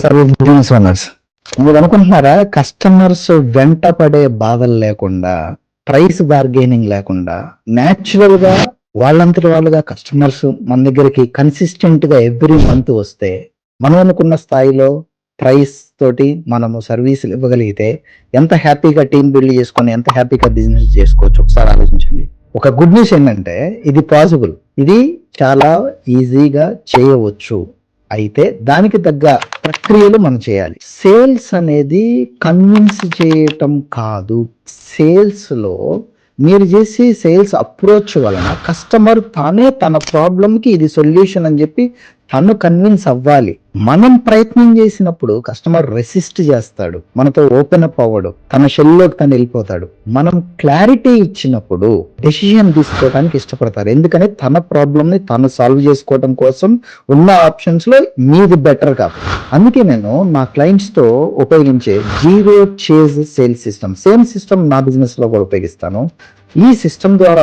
Service business owners మీరు అనుకుంటున్నారా, customers వెంట పడే బాధలు లేకుండా, ప్రైస్ బార్గెనింగ్ లేకుండా, న్యాచురల్ గా వాళ్ళంతటి వాళ్ళుగా కస్టమర్స్ మన దగ్గరికి కన్సిస్టెంట్ గా ఎవ్రీ మంత్ వస్తే మనం అనుకున్న స్థాయిలో ప్రైస్ తోటి మనము సర్వీసులు ఇవ్వగలిగితే ఎంత హ్యాపీగా టీమ్ బిల్డ్ చేసుకొని ఎంత హ్యాపీగా బిజినెస్ చేసుకోవచ్చు ఒకసారి ఆలోచించండి. ఒక గుడ్ న్యూస్ ఏంటంటే ఇది పాసిబుల్, ఇది చాలా ఈజీగా చేయవచ్చు. అయితే దానికి తగ్గ ప్రక్రియలు మనం చేయాలి. సేల్స్ అనేది కన్విన్స్ చేయటం కాదు. సేల్స్ లో మీరు చేసే సేల్స్ అప్రోచ్ వలన కస్టమర్ తానే తన ప్రాబ్లంకి ఇది సొల్యూషన్ అని చెప్పి తను కన్విన్స్ అవ్వాలి. మనం ప్రయత్నం చేసినప్పుడు కస్టమర్ రెసిస్ట్ చేస్తాడు, మనతో ఓపెన్ అప్ అవ్వడు, తన షెల్లోకి తను వెళ్ళిపోతాడు. మనం క్లారిటీ ఇచ్చినప్పుడు డెసిషన్ తీసుకోవడానికి ఇష్టపడతారు, ఎందుకని తన ప్రాబ్లమ్ ని తను సాల్వ్ చేసుకోవడం కోసం ఉన్న ఆప్షన్స్ లో మీది బెటర్ కాబట్టి. అందుకే నేను నా క్లయింట్స్ తో ఉపయోగించే zero chase sales system, same system నా బిజినెస్ లో కూడా ఉపయోగిస్తాను. ఈ సిస్టమ్ ద్వారా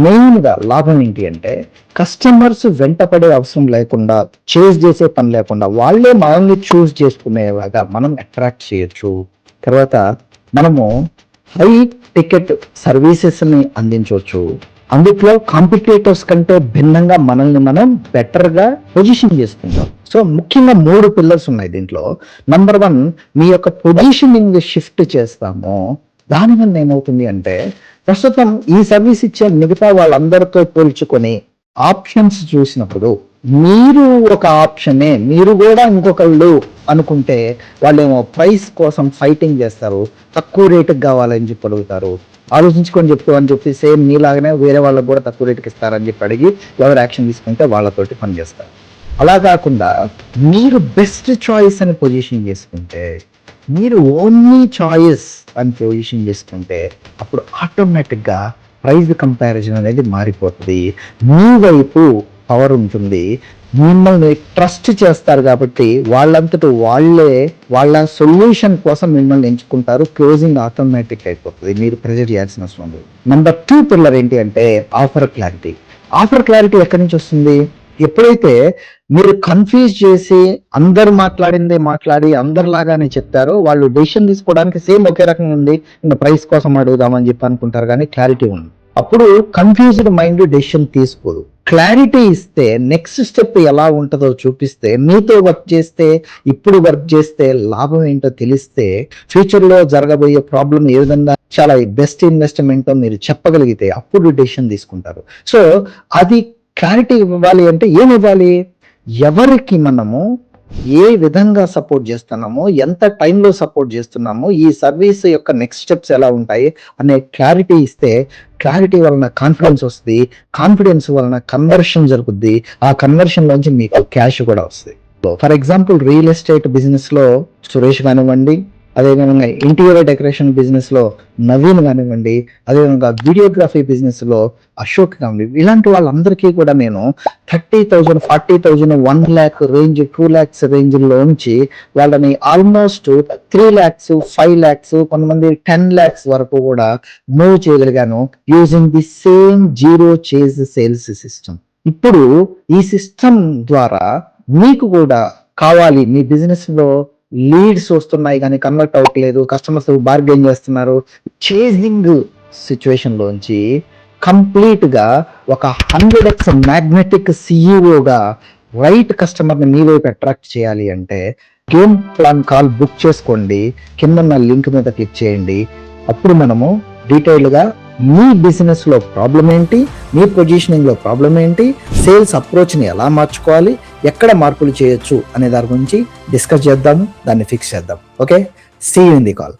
మెయిన్ గా లాభం ఏంటి అంటే, కస్టమర్స్ వెంట పడే అవసరం లేకుండా, చేజ్ చేసే పని లేకుండా వాళ్ళే మనల్ని చూస్ చేసుకునేలాగా మనం అట్రాక్ట్ చేయొచ్చు. తర్వాత మనము హై టికెట్ సర్వీసెస్ ని అందించవచ్చు. అందులో కాంపిటేటర్స్ కంటే భిన్నంగా మనల్ని మనం బెటర్ గా పొజిషన్ చేసుకుంటాం. సో ముఖ్యంగా 3 పిల్లర్స్ ఉన్నాయి దీంట్లో. నంబర్ 1, మీ యొక్క పొజిషనింగ్ షిఫ్ట్ చేస్తాము. దాని వల్ల ఏమవుతుంది అంటే, ప్రస్తుతం ఈ సర్వీస్ ఇచ్చే మిగతా వాళ్ళందరితో పోల్చుకొని ఆప్షన్స్ చూసినప్పుడు మీరు ఒక ఆప్షనే, మీరు కూడా ఇంకొకళ్ళు అనుకుంటే వాళ్ళేమో ప్రైస్ కోసం ఫైటింగ్ చేస్తారు, తక్కువ రేటుకి కావాలని చెప్పి అడుగుతారు. ఆలోచించుకొని చెప్తామని చెప్పి సేమ్ మీలాగానే వేరే వాళ్ళకి కూడా తక్కువ రేటుకి ఇస్తారని చెప్పి అడిగి ఎవరు యాక్షన్ తీసుకుంటే వాళ్ళతోటి పని చేస్తారు. అలా కాకుండా మీరు బెస్ట్ చాయిస్ అని పొజిషన్ చేసుకుంటే, మీరు ఓన్లీ చాయిస్ అని పొజిషన్ చేసుకుంటే అప్పుడు ఆటోమేటిక్గా ప్రైస్ కంపారిజన్ అనేది మారిపోతుంది. మీ వైపు పవర్ ఉంటుంది, మిమ్మల్ని ట్రస్ట్ చేస్తారు కాబట్టి వాళ్ళంతటా వాళ్ళే వాళ్ళ సొల్యూషన్ కోసం మిమ్మల్ని ఎంచుకుంటారు. క్లోజింగ్ ఆటోమేటిక్ అయిపోతుంది, మీరు ప్రెజర్ చేయాల్సిన అవసరం లేదు. నెంబర్ 2 పిల్లర్ ఏంటి అంటే ఆఫర్ క్లారిటీ. ఆఫర్ క్లారిటీ ఎక్కడి నుంచి వస్తుంది? ఎప్పుడైతే మీరు కన్ఫ్యూజ్ చేసి అందరు మాట్లాడిందే మాట్లాడి అందరిలాగానే చెప్తారో వాళ్ళు డెసిషన్ తీసుకోవడానికి సేమ్ ఒకే రకంగా ఉంది, ఇంకా ప్రైస్ కోసం అడుగుదామని చెప్పి అనుకుంటారు, కానీ క్లారిటీ ఉంది. అప్పుడు కన్ఫ్యూజ్డ్ మైండ్ డెసిషన్ తీసుకోదు. క్లారిటీ ఇస్తే నెక్స్ట్ స్టెప్ ఎలా ఉంటుందో చూపిస్తే, మీతో వర్క్ చేస్తే, ఇప్పుడు వర్క్ చేస్తే లాభం ఏంటో తెలిస్తే, ఫ్యూచర్లో జరగబోయే ప్రాబ్లం ఏ విధంగా చాలా బెస్ట్ ఇన్వెస్ట్మెంట్ మీరు చెప్పగలిగితే అప్పుడు డెసిషన్ తీసుకుంటారు. సో అది క్లారిటీ ఇవ్వాలి అంటే ఏమి ఇవ్వాలి? ఎవరికి మనము ఏ విధంగా సపోర్ట్ చేస్తున్నామో, ఎంత టైంలో సపోర్ట్ చేస్తున్నామో, ఈ సర్వీస్ యొక్క నెక్స్ట్ స్టెప్స్ ఎలా ఉంటాయి అనే క్లారిటీ ఇస్తే, క్లారిటీ వలన కాన్ఫిడెన్స్ వస్తుంది, కాన్ఫిడెన్స్ వలన కన్వర్షన్ జరుగుద్ది, ఆ కన్వర్షన్ లోంచి మీకు క్యాష్ కూడా వస్తుంది. For example real estate business లో సురేష్ కానివ్వండి, అదేవిధంగా ఇంటీరియర్ డెకరేషన్ బిజినెస్ లో నవీన్ కానివ్వండి, అదేవిధంగా వీడియోగ్రఫీ బిజినెస్ లో అశోక్ కానివ్వండి, ఇలాంటి వాళ్ళందరికీ కూడా నేను 30,000, 40,000, 1 lakh రేంజ్, 2 lakhs రేంజ్ లోంచి వాళ్ళని ఆల్మోస్ట్ 3 lakhs, 5 lakhs, కొంతమంది 10 lakhs వరకు కూడా మూవ్ చేయగలిగాను using the same zero chase sales system. ఇప్పుడు ఈ సిస్టమ్ ద్వారా మీకు కూడా కావాలి, మీ బిజినెస్ లో లీడ్స్ వస్తున్నాయి కానీ కన్వర్ట్ అవ్వట్లేదు, కస్టమర్స్ బార్గెన్ చేస్తున్నారు, చేజింగ్ సిచ్యువేషన్ లోంచి కంప్లీట్ గా ఒక 100x మ్యాగ్నెటిక్ సిఇఓగా రైట్ కస్టమర్ని మీ వైపు అట్రాక్ట్ చేయాలి అంటే గేమ్ ప్లాన్ కాల్ బుక్ చేసుకోండి, కింద లింక్ మీద క్లిక్ చేయండి. అప్పుడు మనము డీటెయిల్గా మీ బిజినెస్ లో ప్రాబ్లం ఏంటి, మీ పొజిషనింగ్ లో ప్రాబ్లం ఏంటి, సేల్స్ అప్రోచ్ ని ఎలా మార్చుకోవాలి, ఎక్కడ మార్పులు చేయొచ్చు అనే దాని గురించి డిస్కస్ చేద్దాము, దాన్ని ఫిక్స్ చేద్దాం. Okay, see you in the call.